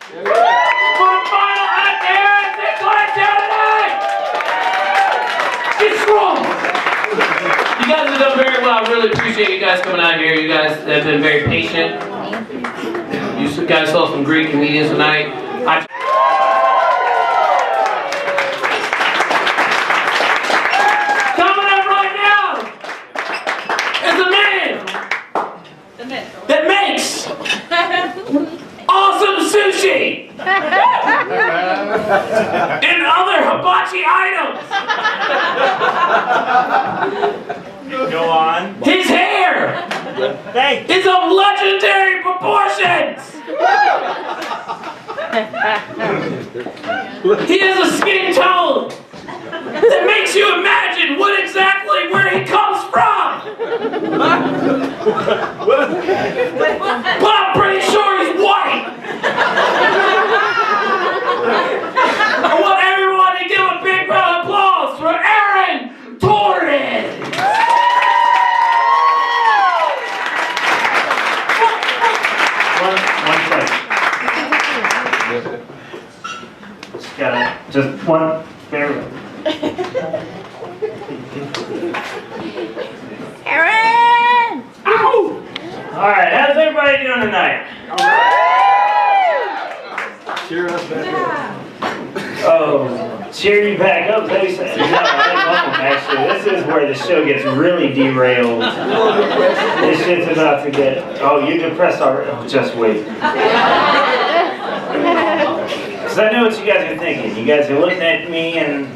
For the final act, Aaron, 622 tonight! Get strong! You guys have done very well. I really appreciate you guys coming out here. You guys have been very patient. You guys saw some great comedians tonight. Coming up right now is a man that makes awesome sushi and other hibachi items. Go on. His hair is of legendary proportions. He has a skin tone that makes you imagine where he comes from. But I'm pretty sure he's white. I want everyone to give a big round of applause for Aaron Torres. One second. Just one, bear with. Aaron! Ow! Alright, how's everybody doing tonight? Cheer us back up. Oh, cheer you back up, is that what you said? No, I won't, actually. This is where the show gets really derailed. This shit's about to get... Oh, you're depressed already? Oh, just wait. Because I know what you guys are thinking. You guys are looking at me and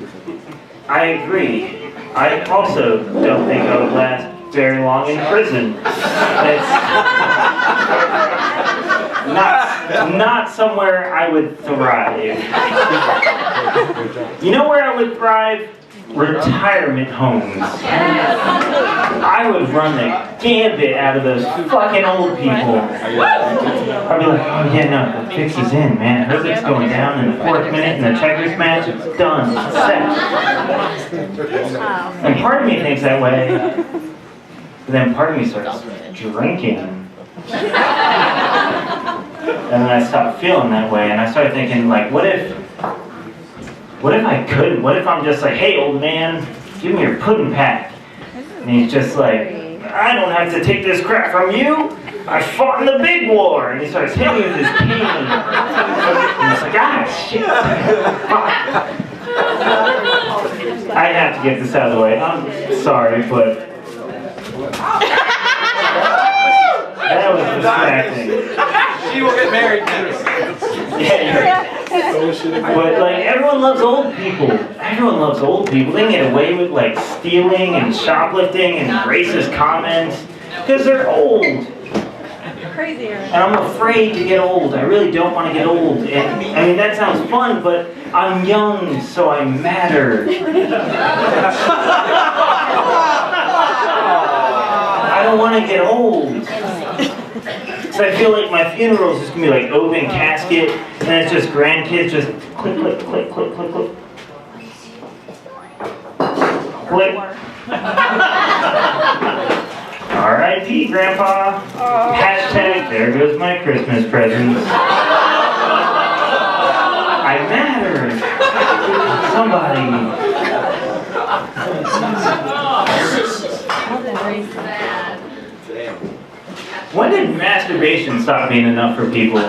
I agree. I also don't think I would last very long in prison. It's not somewhere I would thrive. You know where I would thrive? Retirement homes. I would run the gambit out of those fucking old people. I'd be like, oh yeah, no, the fix is in, man. Herbert's going down in the 4th minute in the checkers match. It's done. It's set. And part of me thinks that way, but then part of me starts drinking. And then I stopped feeling that way, and I started thinking, like, what if I couldn't? What if I'm just like, hey, old man, give me your pudding pack? And he's just like, I don't have to take this crap from you. I fought in the big war. And he starts hitting me with his cane. And he's like, ah, shit. I have to get this out of the way. I'm sorry, but that was distracting. She will get married now. Yeah, but like everyone loves old people. Everyone loves old people. They can get away with like stealing and shoplifting and racist comments because they're old. Crazy. And I'm afraid to get old. I really don't want to get old. And I mean that sounds fun, but I'm young, so I matter. I don't want to get old. So I feel like my funeral is just going to be like open casket, and it's just grandkids just click, click, click, click, click, click. Click. R.I.P. Grandpa. Hashtag, there goes my Christmas presents. I matter. Somebody. When did masturbation stop being enough for people?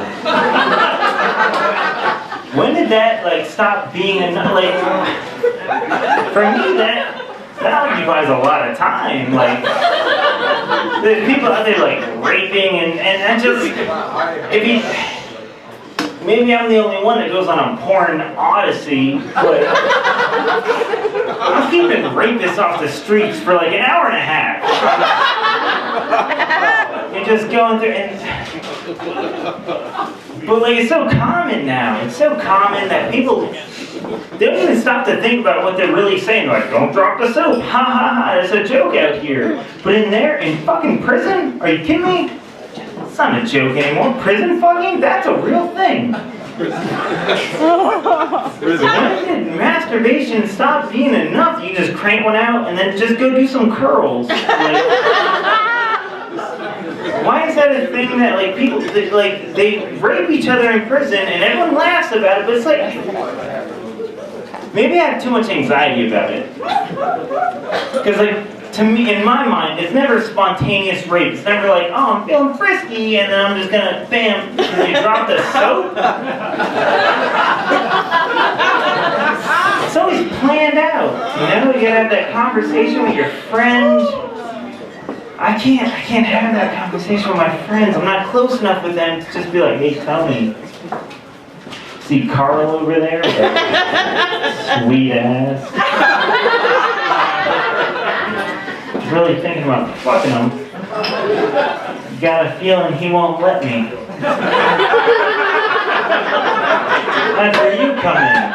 When did that like stop being enough? Like, for me, that occupies a lot of time. Like, there's people out there like raping and I just, if you, maybe I'm the only one that goes on a porn odyssey, but I'm keeping rapists off the streets for like an hour and a half. You're just going through and... But like it's so common now. It's so common that people they don't even stop to think about what they're really saying. Like, don't drop the soap. Ha ha ha. It's a joke out here. But in fucking prison? Are you kidding me? It's not a joke anymore. Prison fucking? That's a real thing. When did masturbation stop being enough? You just crank one out and then just go do some curls. Like, why is that other thing that like people like they rape each other in prison and everyone laughs about it, but it's like maybe I have too much anxiety about it. Because like to me, in my mind, it's never spontaneous rape. It's never like, oh, I'm feeling frisky, and then I'm just gonna bam, and you drop the soap. It's always planned out. You know, you gotta have that conversation with your friend. I can't have that conversation with my friends. I'm not close enough with them to just be like, hey, tell me. See Carl over there? That sweet ass. Really thinking about fucking him. Got a feeling he won't let me. That's where you come in.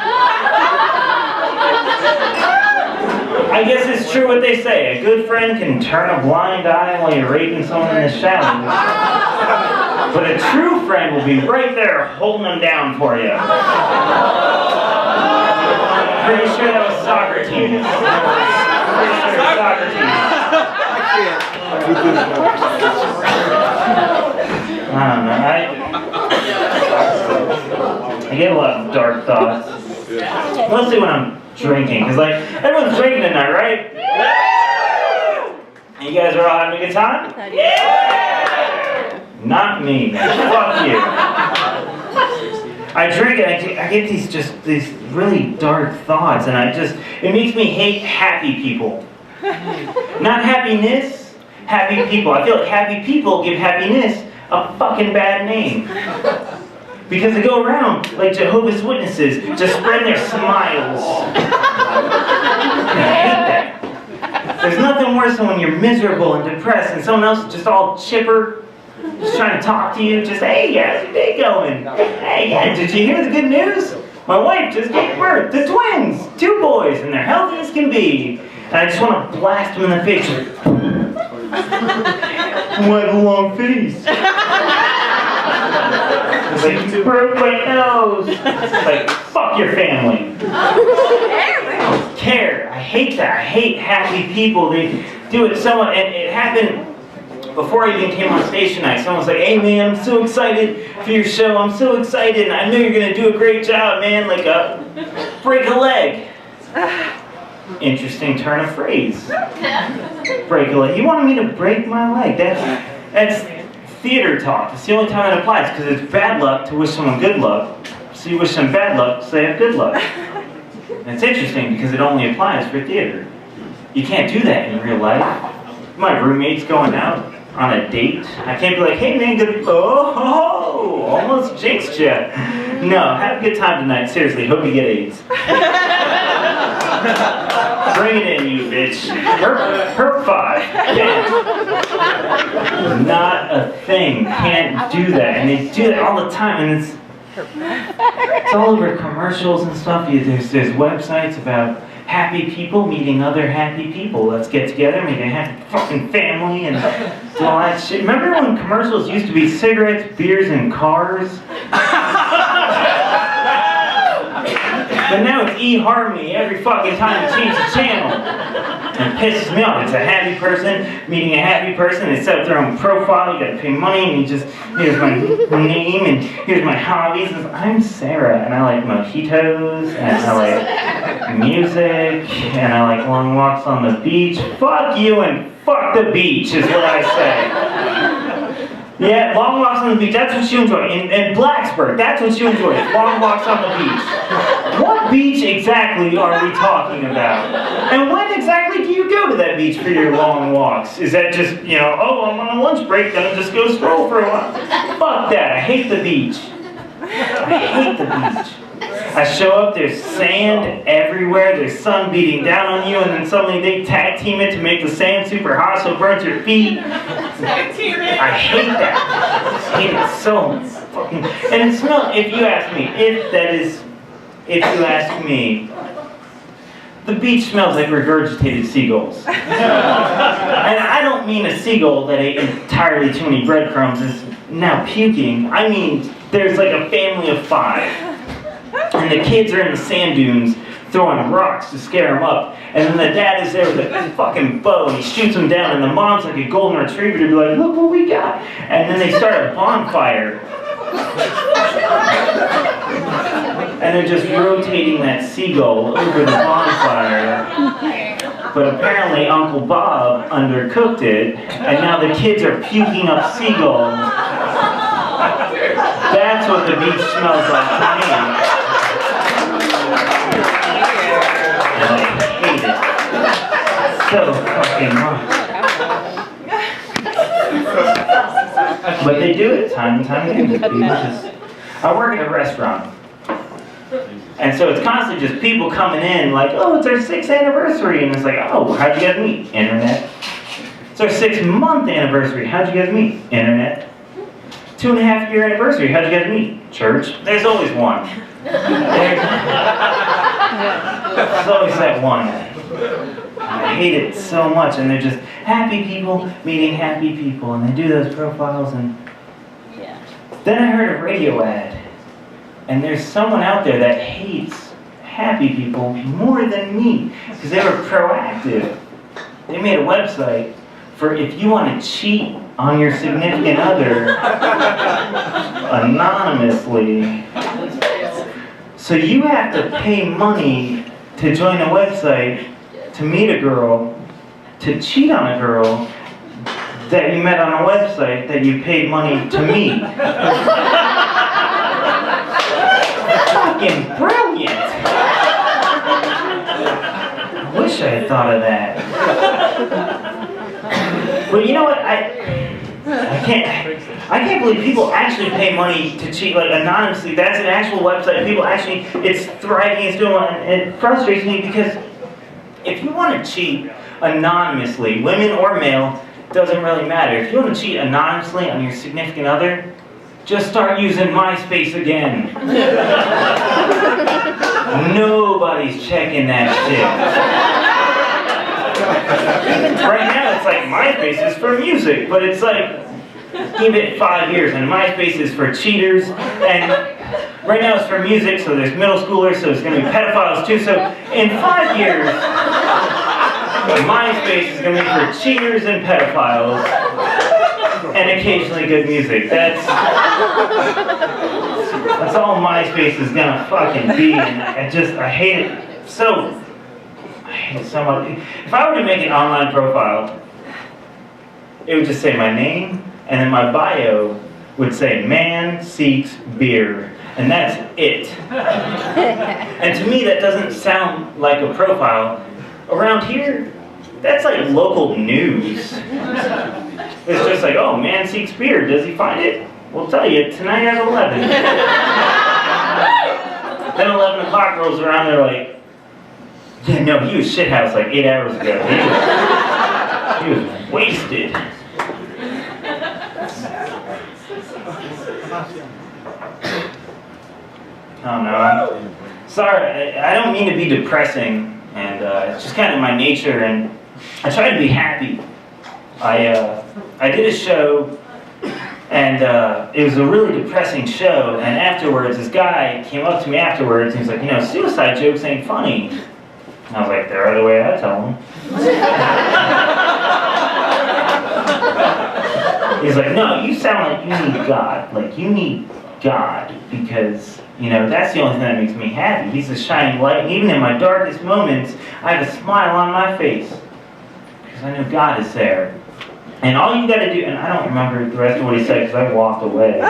I guess it's true what they say. A good friend can turn a blind eye while you're raping someone in the shadows. But a true friend will be right there holding them down for you. Pretty sure that was Socrates. Pretty sure Socrates. I don't know. I get a lot of dark thoughts. Mostly when I'm drinking, because like everyone's drinking tonight, right? And you guys are all having a good time? Yeah! Not me. Fuck you. I drink and I get these really dark thoughts, and it makes me hate happy people. Not happiness, happy people. I feel like happy people give happiness a fucking bad name. Because they go around like Jehovah's Witnesses, just spreading their smiles. I hate that. There's nothing worse than when you're miserable and depressed and someone else is just all chipper, just trying to talk to you, just, hey, how's your day going? Hey, yeah, did you hear the good news? My wife just gave birth to twins, 2 boys, and they're healthy as can be. And I just want to blast them in the face. Why the long face? It's like, broke my nose. It's like, fuck your family. Care. I hate that. I hate happy people. They do it so much. And it happened before I even came on stage tonight. Someone was like, hey man, I'm so excited for your show. I'm so excited. And I know you're going to do a great job, man. Like, break a leg. Interesting turn of phrase. Break a leg. You wanted me to break my leg. That's theater talk. It's the only time it applies, because it's bad luck to wish someone good luck. So you wish them bad luck, so they have good luck. And it's interesting because it only applies for theater. You can't do that in real life. My roommate's going out on a date. I can't be like, hey man, good. Oh, almost jinxed you. No, have a good time tonight. Seriously, hope you get AIDS. Bring it in, you bitch. Her 5. Yeah. Not a thing. Can't do that. And they do that all the time. And it's all over commercials and stuff. There's websites about happy people meeting other happy people. Let's get together, make a happy fucking family, and do all that shit. Remember when commercials used to be cigarettes, beers, and cars? But now it's eHarmony every fucking time you change the channel. And it pisses me off. It's a happy person meeting a happy person. They set up their own profile. You gotta pay money, and here's my name, and here's my hobbies. And I'm Sarah, and I like mojitos, and I like music, and I like long walks on the beach. Fuck you and fuck the beach is what I say. Yeah, long walks on the beach, that's what you enjoy. In Blacksburg, that's what you enjoy, long walks on the beach. What beach exactly are we talking about? And when exactly do you go to that beach for your long walks? Is that just, oh, I'm on a lunch break, then I'll just go stroll for a while? Fuck that, I hate the beach. I hate the beach. I show up, there's sand everywhere, there's sun beating down on you, and then suddenly they tag team it to make the sand super hot so it burns your feet. I hate that. I hate it so fucking. And it smells, if you ask me, the beach smells like regurgitated seagulls. And I don't mean a seagull that ate entirely too many breadcrumbs is now puking. I mean, there's like a family of 5. And the kids are in the sand dunes throwing rocks to scare him up. And then the dad is there with a fucking bow and he shoots him down, and the mom's like a golden retriever to be like, look what we got. And then they start a bonfire. And they're just rotating that seagull over the bonfire. But apparently Uncle Bob undercooked it, and now the kids are puking up seagulls. That's what the beach smells like to me. And I hate it so fucking much. But they do it time and time again. People just, I work at a restaurant. And so it's constantly just people coming in like, oh, it's our 6th anniversary. And it's like, oh, how'd you guys meet? Internet. It's our 6-month anniversary. How'd you guys meet? Internet. 2.5-year anniversary. How'd you guys meet? Church. There's always one. There's always that one. I hate it so much. And they're just happy people meeting happy people. And they do those profiles. And then I heard a radio ad. And there's someone out there that hates happy people more than me, because they were proactive. They made a website for if you want to cheat on your significant other anonymously. So you have to pay money to join a website to meet a girl, to cheat on a girl that you met on a website that you paid money to meet. Fucking brilliant! I wish I had thought of that. But you know what? I can't believe people actually pay money to cheat, like anonymously. That's an actual website. People actually, it's thriving, it's doing well, and it frustrates me because if you want to cheat anonymously, women or male, doesn't really matter. If you want to cheat anonymously on your significant other, just start using MySpace again. Nobody's checking that shit. Right now it's like MySpace is for music, but it's like, give it 5 years, and MySpace is for cheaters, and right now it's for music, so there's middle schoolers, so it's going to be pedophiles too, so in 5 years, MySpace is going to be for cheaters and pedophiles. And occasionally good music. That's all MySpace is gonna fucking be. And I hate it so. I hate it so much. If I were to make an online profile, it would just say my name, and then my bio would say "man seeks beer," and that's it. And to me, that doesn't sound like a profile. Around here, that's like local news. It's just like, oh, man seeks beer. Does he find it? We'll tell you tonight at 11. Then 11 o'clock rolls around, they're like, yeah, no, he was shithouse like 8 hours ago. He was wasted. Oh no, I'm sorry. I don't mean to be depressing, and it's just kind of my nature, and I try to be happy. I did a show, and it was a really depressing show, and afterwards, this guy came up to me afterwards, and he's like, you know, suicide jokes ain't funny. And I was like, they're the way I tell them. He's like, no, you sound like you need God. Like, you need God, because, you know, that's the only thing that makes me happy. He's a shining light, and even in my darkest moments, I have a smile on my face, because I know God is there. And all you gotta do, and I don't remember the rest of what he said because I walked away.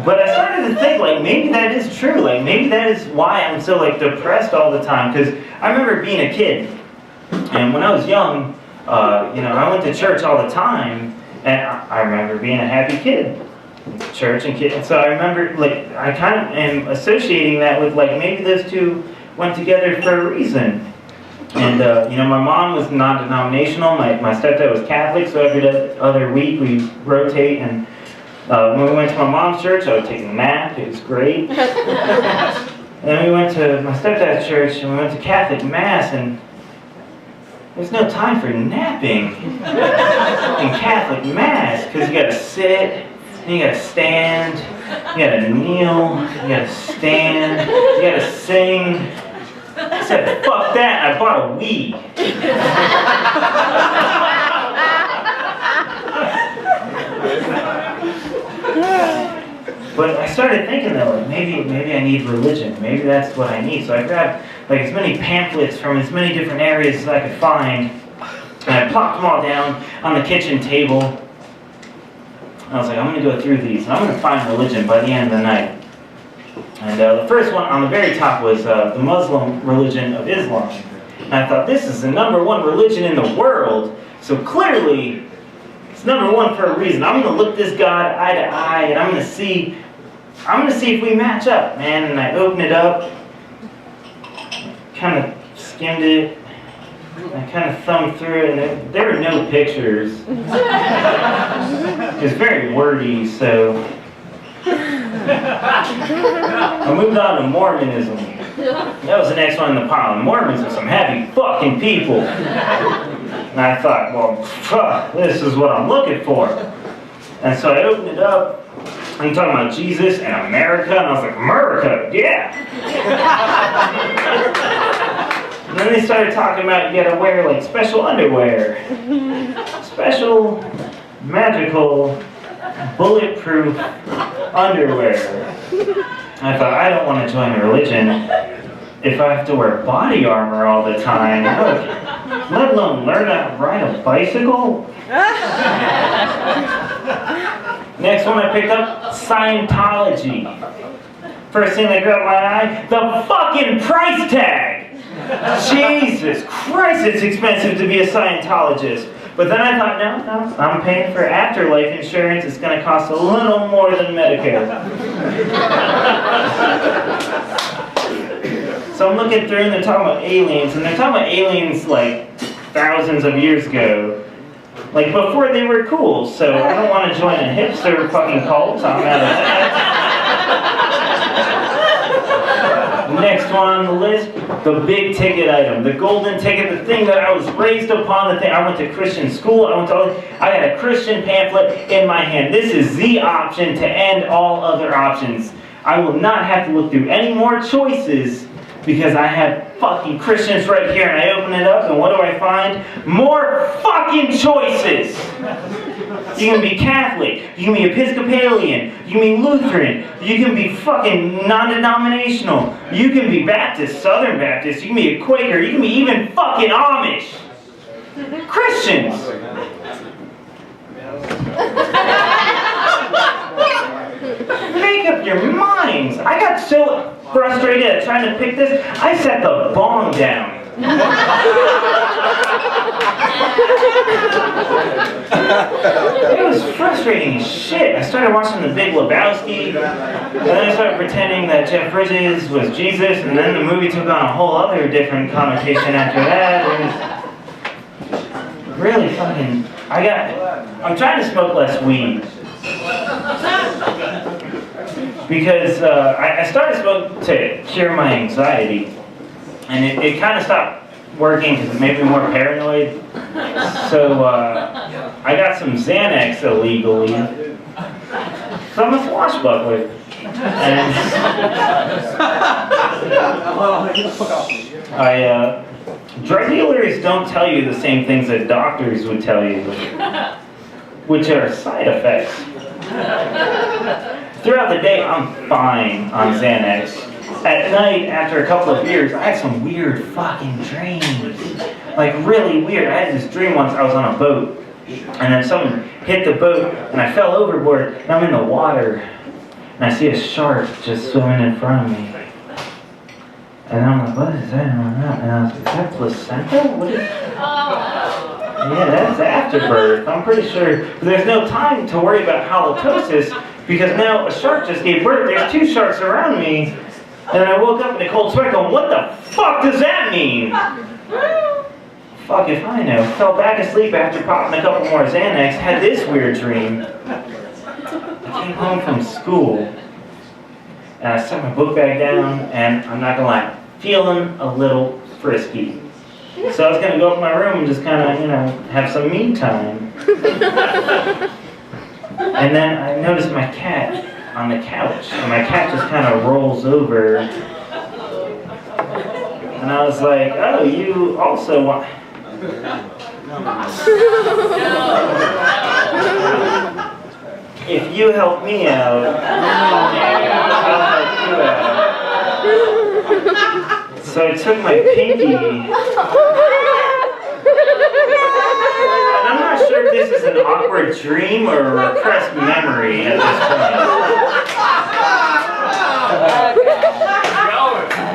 But I started to think, like, maybe that is true. Like, maybe that is why I'm so, like, depressed all the time. Because I remember being a kid, and when I was young, you know, I went to church all the time, and I remember being a happy kid. Church and kid. And so I remember, like, I kind of am associating that with, like, maybe those two went together for a reason. And, you know, my mom was non-denominational, my stepdad was Catholic, so every other week we rotate, and when we went to my mom's church, I would take a nap, it was great. And then we went to my stepdad's church, and we went to Catholic Mass, and there's no time for napping in Catholic Mass, because you gotta sit, And you gotta stand, you gotta kneel, you gotta stand, you gotta sing. I said, fuck that, I bought a Wii. But I started thinking though, like maybe I need religion. Maybe that's what I need. So I grabbed like as many pamphlets from as many different areas as I could find, and I plopped them all down on the kitchen table. And I was like, I'm gonna go through these, and I'm gonna find religion by the end of the night. And the first one on the very top was the Muslim religion of Islam. And I thought, this is the #1 religion in the world, so clearly it's #1 for a reason. I'm gonna look this God eye to eye, and I'm gonna see if we match up, man. And I opened it up, kind of skimmed it, I kind of thumbed through it, and there were no pictures. It was very wordy, so I moved on to Mormonism. That was the next one in the pile. And Mormons are some happy fucking people. And I thought, well, fuck, this is what I'm looking for. And so I opened it up. I'm talking about Jesus and America, and I was like, America, yeah. And then they started talking about you gotta wear like special underwear, special, magical, bulletproof underwear. I thought, I don't want to join a religion if I have to wear body armor all the time, let alone learn how to ride a bicycle. Next one I picked up, Scientology. First thing that grabbed my eye, the fucking price tag. Jesus Christ, it's expensive to be a Scientologist. But then I thought, no, I'm paying for afterlife insurance. It's going to cost a little more than Medicare. So I'm looking through, and they're talking about aliens, and they're talking about aliens like thousands of years ago. Like before they were cool, so I don't want to join a hipster fucking cult. I'm out of that. Next one on the list, the big ticket item, the golden ticket, the thing that I was raised upon, the thing. I went to Christian school, I had a Christian pamphlet in my hand. This is the option to end all other options. I will not have to look through any more choices because I have fucking Christians right here, and I open it up, and what do I find? More fucking choices! You can be Catholic, you can be Episcopalian, you can be Lutheran, you can be fucking non-denominational, you can be Baptist, Southern Baptist, you can be a Quaker, you can be even fucking Amish. Christians! Make up your minds! I got so frustrated at trying to pick this, I set the bong down. It was frustrating as shit. I started watching The Big Lebowski, and then I started pretending that Jeff Bridges was Jesus, and then the movie took on a whole other different connotation after that. It was really fucking... I'm trying to smoke less weed. Because I started smoking to cure my anxiety, and it kind of stopped working because it made me more paranoid. So I got some Xanax illegally. So I'm a swashbuckler. And drug dealers don't tell you the same things that doctors would tell you, which are side effects. Throughout the day, I'm fine on Xanax. At night, after a couple of beers, I had some weird fucking dreams. Like, really weird. I had this dream once, I was on a boat, and then someone hit the boat, and I fell overboard, and I'm in the water, and I see a shark just swimming in front of me. And I'm like, what is that? And I was like, is that placenta? What is... Yeah, that's afterbirth, I'm pretty sure. But there's no time to worry about halitosis, because now a shark just gave birth. There's 2 sharks around me. And I woke up in a cold sweat going, what the fuck does that mean? Fuck if I know. Fell back asleep after popping a couple more Xanax, had this weird dream. I came home from school, and I set my book bag down, and I'm not gonna lie, feeling a little frisky. So I was gonna go up in my room and just kinda, have some me time. And then I noticed my cat on the couch, and my cat just kind of rolls over. And I was like, oh, you also want... If you help me out, I'll help you out. So I took my pinky, and I'm not sure if this is an awkward dream or a repressed memory at this point.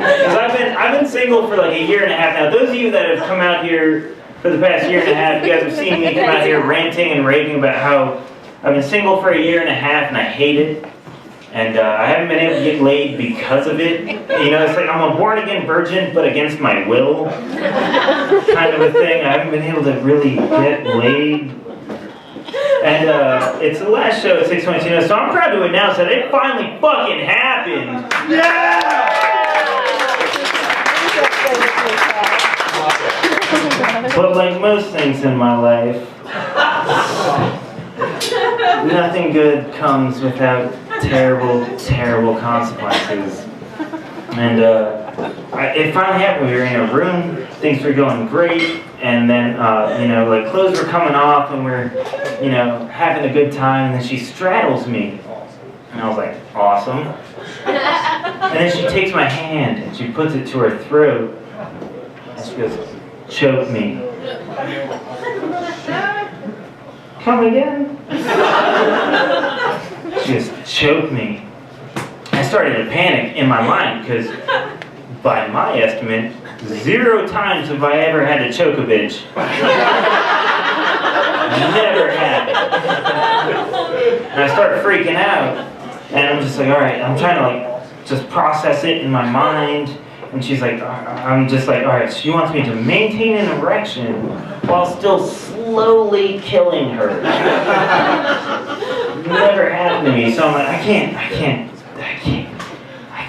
Because I've been single for like a year and a half now. Those of you that have come out here for the past year and a half, you guys have seen me come out here ranting and raving about how I've been single for a year and a half and I hate it. And I haven't been able to get laid because of it. You know, it's like I'm a born-again virgin, but against my will kind of a thing. I haven't been able to really get laid. And it's the last show at 622North, so I'm proud to announce that it finally fucking happened. Yeah! But like most things in my life, nothing good comes without terrible, terrible consequences. And it finally happened. We were in a room, things were going great, and then, you know, like clothes were coming off, and we're, you know, having a good time, and then she straddles me. And I was like, awesome. And then she takes my hand, and she puts it to her throat, and she goes, choke me. Come again? She just choked me. I started to panic in my mind because, by my estimate, 0 times have I ever had to choke a bitch. Never had it. And I start freaking out, and I'm just like, all right, I'm trying to like just process it in my mind. And she's like, I'm just like, all right, she wants me to maintain an erection while still slowly killing her. Never happened to me, so I'm like, I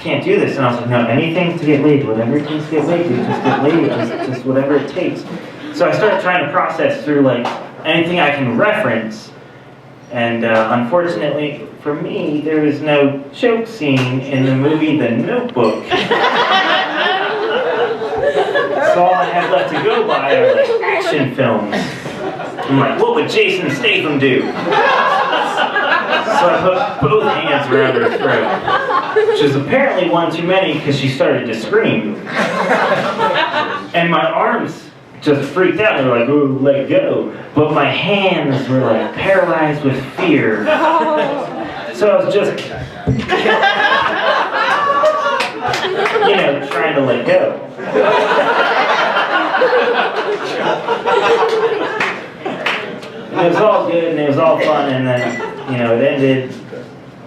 can't do this. And I was like, no, anything to get laid, whatever it takes to get laid, dude, just get laid, just whatever it takes. So I started trying to process through like anything I can reference. And unfortunately for me, there is no choke scene in the movie The Notebook. So all I have left to go by are like action films. I'm like, what would Jason Statham do? So I put both hands around her throat, which was apparently one too many because she started to scream. And my arms just freaked out. They were like, ooh, let go. But my hands were like paralyzed with fear. So I was just, you know, trying to let go. And it was all good and it was all fun, and then, you know, it ended.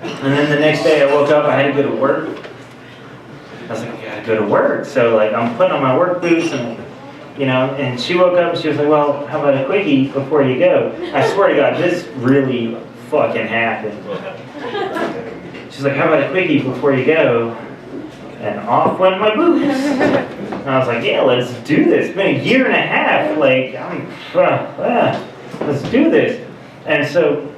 And then the next day I woke up, I had to go to work. I was like, I gotta go to work. So like I'm putting on my work boots and, you know, and she woke up and she was like, well, how about a quickie before you go? I swear to God, this really fucking happened. She's like, how about a quickie before you go? And off went my boots. And I was like, yeah, let's do this. It's been a year and a half. Like, let's do this. And so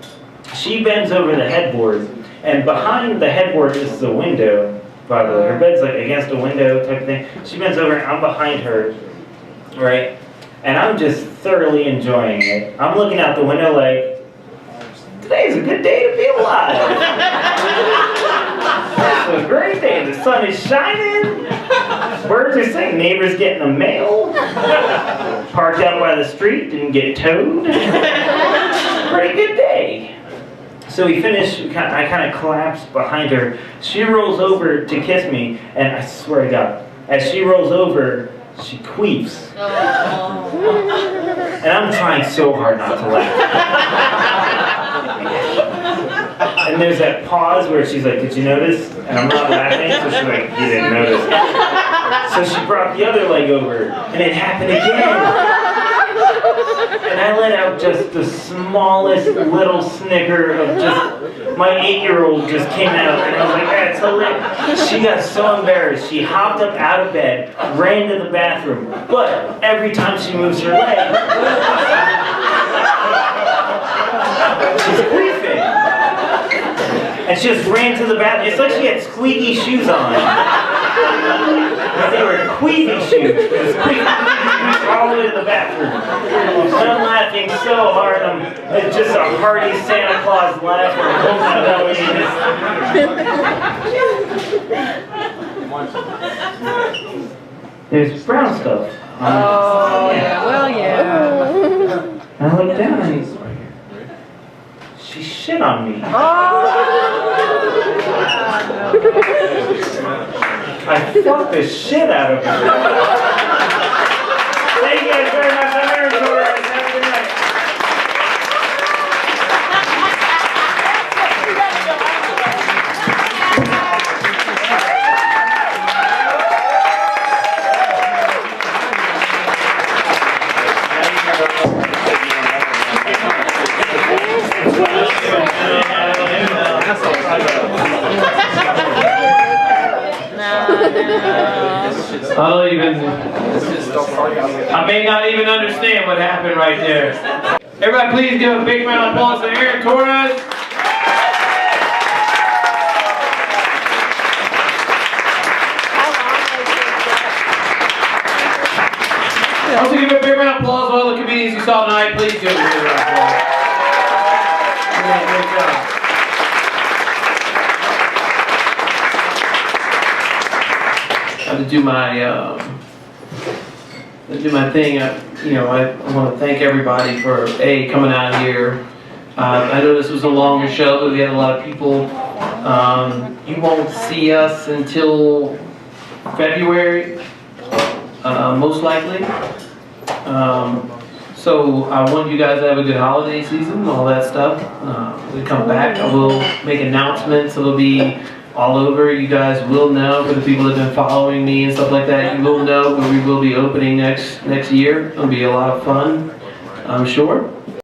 she bends over the headboard, and behind the headboard is the window, by the way. Her bed's like against a window type of thing. She bends over and I'm behind her, right? And I'm just thoroughly enjoying it. I'm looking out the window like, today's a good day to be alive. It's a great day. The sun is shining. Birds are singing. Neighbors getting the mail. Parked out by the street, didn't get towed. Pretty good day. So we finish. I kind of collapse behind her. She rolls over to kiss me, and I swear to God, as she rolls over, she queefs. And I'm trying so hard not to laugh. And there's that pause where she's like, did you notice? And I'm not laughing, so she's like, you didn't notice. So she brought the other leg over, and it happened again. And I let out just the smallest little snicker of just, my 8-year-old just came out, and I was like, that's hilarious. She got so embarrassed. She hopped up out of bed, ran to the bathroom, but every time she moves her leg, she's queefing. and she just ran to the bathroom. It's like she had squeaky shoes on. They were squeaky shoes. All the way to the bathroom. And I'm laughing so hard. It's just a hearty Santa Claus laugh. There's brown stuff. Oh, yeah. Well, yeah. I looked down and she shit on me. Oh. I fucked the shit out of her. Thank you guys very much. I'm Aaron Torres. Have a good night. I may not even understand what happened right there. Everybody please give a big round of applause to Aaron Torres. Also give a big round of applause to all the comedians you saw tonight. Please give a big round of applause. Great job. I have to do my thing. I want to thank everybody for coming out here. I know this was a longer show, but we had a lot of people. You won't see us until February, most likely. So I want you guys to have a good holiday season, all that stuff. When we come back, I will make announcements. It'll be all over. You guys will know. For the people that have been following me and stuff like that, you will know. But we will be opening next year. It'll be a lot of fun, I'm sure.